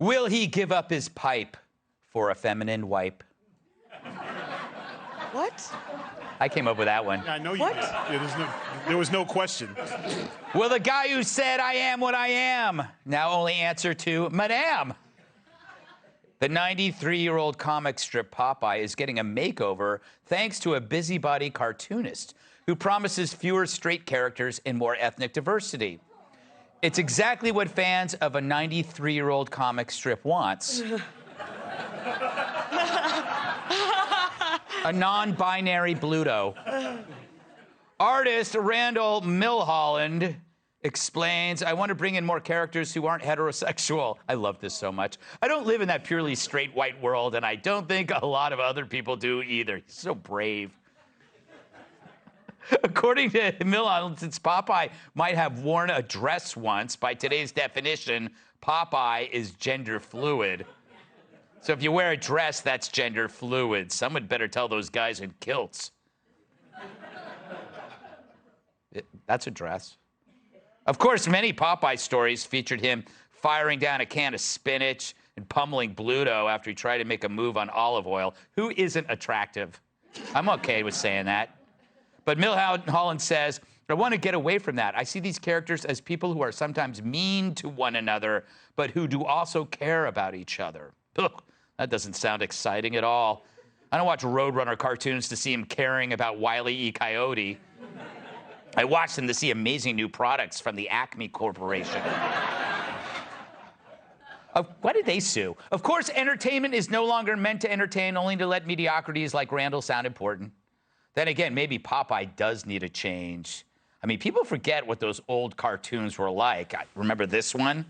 Will he give up his pipe for a feminine wipe? What? I came up with that one. I know you did. Yeah, there was no question. Will the guy who said, I am what I am, now only answer to Madame? The 93-year-old comic strip Popeye is getting a makeover thanks to a busybody cartoonist who promises fewer straight characters and more ethnic diversity. It's exactly what fans of a 93-year-old comic strip wants. A non-binary Bluto. Artist Randall Milholland explains, I want to bring in more characters who aren't heterosexual. I love this so much. I don't live in that purely straight white world, and I don't think a lot of other people do either. He's so brave. According to Milholland, since Popeye might have worn a dress once, by today's definition, Popeye is gender fluid. So if you wear a dress, that's gender fluid. Someone better tell those guys in kilts. That's a dress. Of course, many Popeye stories featured him firing down a can of spinach and pummeling Bluto after he tried to make a move on olive oil. Who isn't attractive? I'm okay with saying that. But Milholland says, I want to get away from that. I see these characters as people who are sometimes mean to one another, but who do also care about each other. Ugh, that doesn't sound exciting at all. I don't watch Roadrunner cartoons to see him caring about Wile E. Coyote. I watch them to see amazing new products from the Acme Corporation. Why did they sue? Of course, entertainment is no longer meant to entertain, only to let mediocrities like Randall sound important. Then again, maybe Popeye does need a change. I mean, people forget what those old cartoons were like. Remember this one?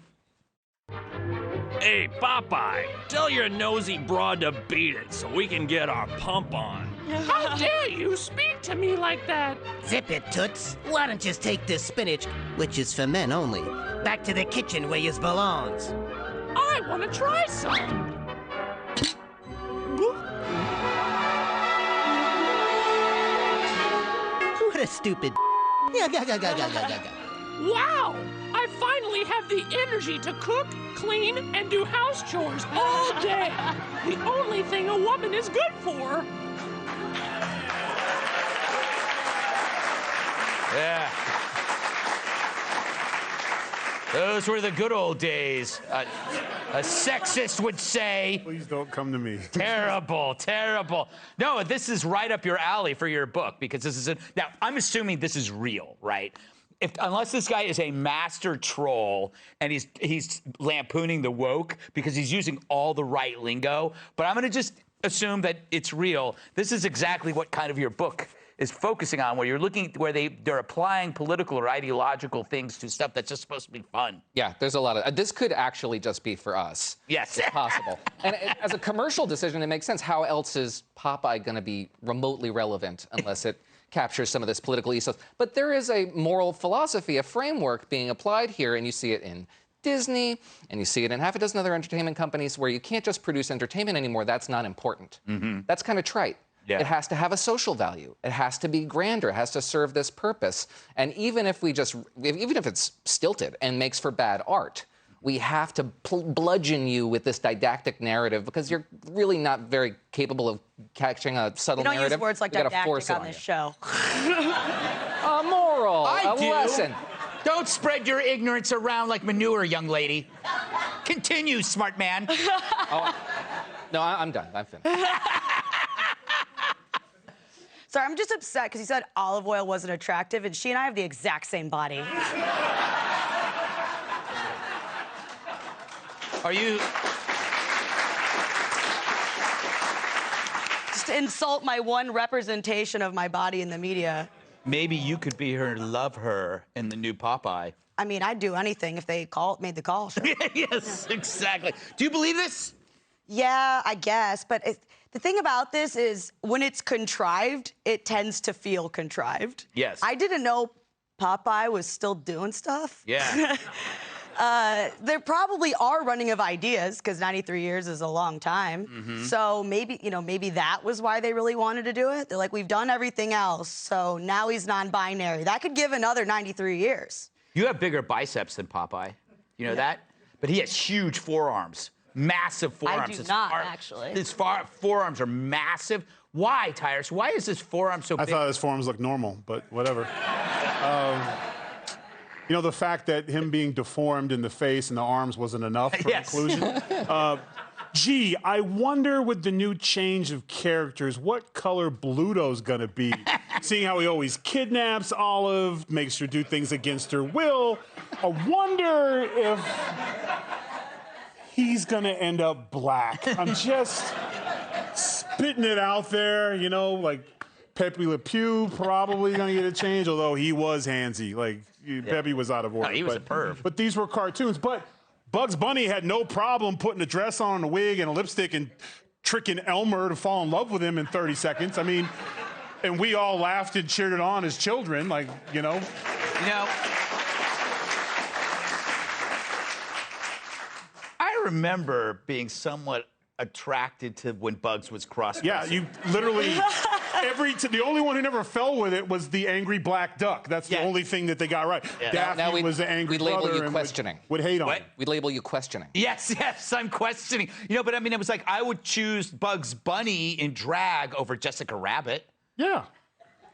Hey, Popeye, tell your nosy broad to beat it so we can get our pump on. How dare you speak to me like that? Zip it, Toots. Why don't you take this spinach, which is for men only, back to the kitchen where yours belongs? I want to try some. What a stupid... Wow! I finally have the energy to cook, clean, and do house chores all day. The only thing a woman is good for. Yeah. Those were the good old days. A sexist would say. Please don't come to me. Terrible, terrible. No, this is right up your alley for your book, because this is now, I'm assuming this is real, right? Unless this guy is a master troll and he's lampooning the woke because he's using all the right lingo, but I'm going to just assume that it's real. This is exactly what kind of your book is focusing on, where you're looking where they're applying political or ideological things to stuff that's just supposed to be fun. Yeah, there's a lot of this could actually just be for us. Yes, it's possible. And as a commercial decision, it makes sense. How else is Popeye going to be remotely relevant unless it captures some of this political ethos? But there is a moral philosophy, a framework being applied here, and you see it in Disney, and you see it in half a dozen other entertainment companies, where you can't just produce entertainment anymore. That's not important. Mm-hmm. That's kind of trite. Yeah. It has to have a social value. It has to be grander. It has to serve this purpose. And even if it's stilted and makes for bad art, we have to bludgeon you with this didactic narrative, because you're really not very capable of catching a subtle narrative. You don't use words like didactic on this show. A moral, a lesson. Don't spread your ignorance around like manure, young lady. Continue, smart man. Oh, no, I'm done. I'm finished. Sorry, I'm just upset because you said olive oil wasn't attractive, and she and I have the exact same body. Are you... Just to insult my one representation of my body in the media. Maybe you could be her, love her in the new Popeye. I mean, I'd do anything if they made the call. Sure. Yes, exactly. Do you believe this? Yeah, I guess, but the thing about this is when it's contrived, it tends to feel contrived. Yes. I didn't know Popeye was still doing stuff. Yeah. There probably are running of ideas, because 93 years is a long time. Mm-hmm. So maybe that was why they really wanted to do it. They're like, we've done everything else, so now he's non-binary. That could give another 93 years. You have bigger biceps than Popeye. You know that? But he has huge forearms. massive forearms. do His not, actually. His forearms are massive. Why, Tyrus? Why is his forearm so I big? thought his forearms looked normal, but whatever. You know, the fact that him being deformed in the face and the arms wasn't enough for Yes. inclusion. Gee, I wonder with the new change of characters, what color Bluto's gonna be? Seeing how he always kidnaps Olive, makes her do things against her will. I wonder if he's gonna end up black. I'm just spitting it out there, you know, like Pepe Le Pew probably gonna get a change, although he was handsy. Like, Pepe was out of order. No, he was a perv. But these were cartoons. But Bugs Bunny had no problem putting a dress on, a wig, and a lipstick and tricking Elmer to fall in love with him in 30 seconds. I mean, and we all laughed and cheered it on as children, like, you know. You know, I remember being somewhat attracted to when Bugs was cross-dressing. Yeah, you literally, the only one who never fell with it was the angry black duck. That's the Yeah. only thing that they got right. Yeah. Daphne Now was the angry we'd label brother you and questioning. would hate on What? him. We'd label you questioning. Yes, I'm questioning. You know, but I mean, it was like I would choose Bugs Bunny in drag over Jessica Rabbit. Yeah.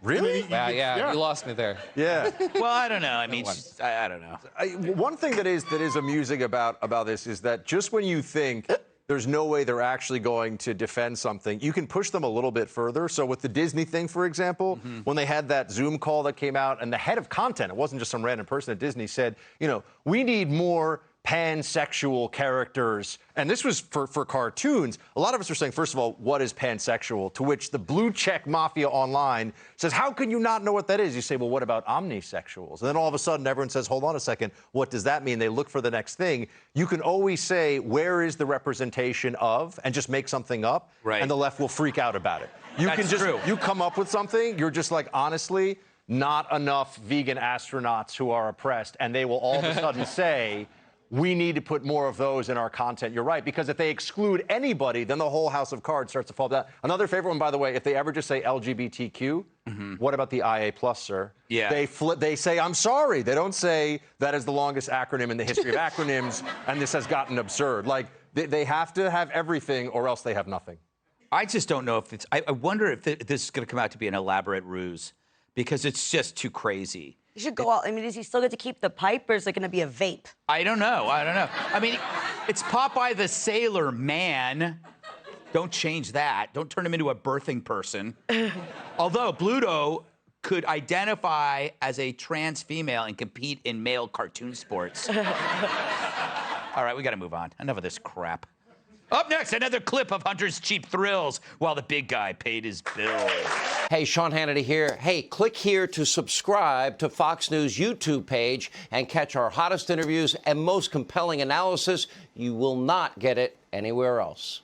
Really? Wow, yeah, you lost me there. Yeah. Well, I don't know. I mean, I don't know. One thing that is amusing about this is that just when you think there's no way they're actually going to defend something, you can push them a little bit further. So with the Disney thing, for example, when they had that Zoom call that came out, and the head of content, it wasn't just some random person at Disney, said, you know, we need more pansexual characters. And this was for cartoons. A lot of us are saying, first of all, what is pansexual? To which the blue check mafia online says, how can you not know what that is? You say, well, what about omnisexuals? And then all of a sudden, everyone says, hold on a second, what does that mean? They look for the next thing. You can always say, where is the representation of, and just make something up, Right. and the left will freak out about it. You That's can just, true. you come up with something, you're just like, honestly, not enough vegan astronauts who are oppressed, and they will all of a sudden say, we need to put more of those in our content. You're right, because if they exclude anybody, then the whole house of cards starts to fall down. Another favorite one, by the way, if they ever just say LGBTQ, what about the IA+, sir? Yeah. They say, I'm sorry. They don't say that is the longest acronym in the history of acronyms, and this has gotten absurd. Like, they have to have everything, or else they have nothing. I just don't know if it's. I wonder if this is going to come out to be an elaborate ruse, because it's just too crazy. You should go out. I mean, does he still get to keep the pipe, or is it going to be a vape? I don't know. I mean, it's Popeye the Sailor Man. Don't change that. Don't turn him into a birthing person. Although Bluto could identify as a trans female and compete in male cartoon sports. All right, we got to move on. Enough of this crap. Up next, another clip of Hunter's cheap thrills while the big guy paid his bills. Hey, Sean Hannity here. Hey, click here to subscribe to Fox News YouTube page and catch our hottest interviews and most compelling analysis. You will not get it anywhere else.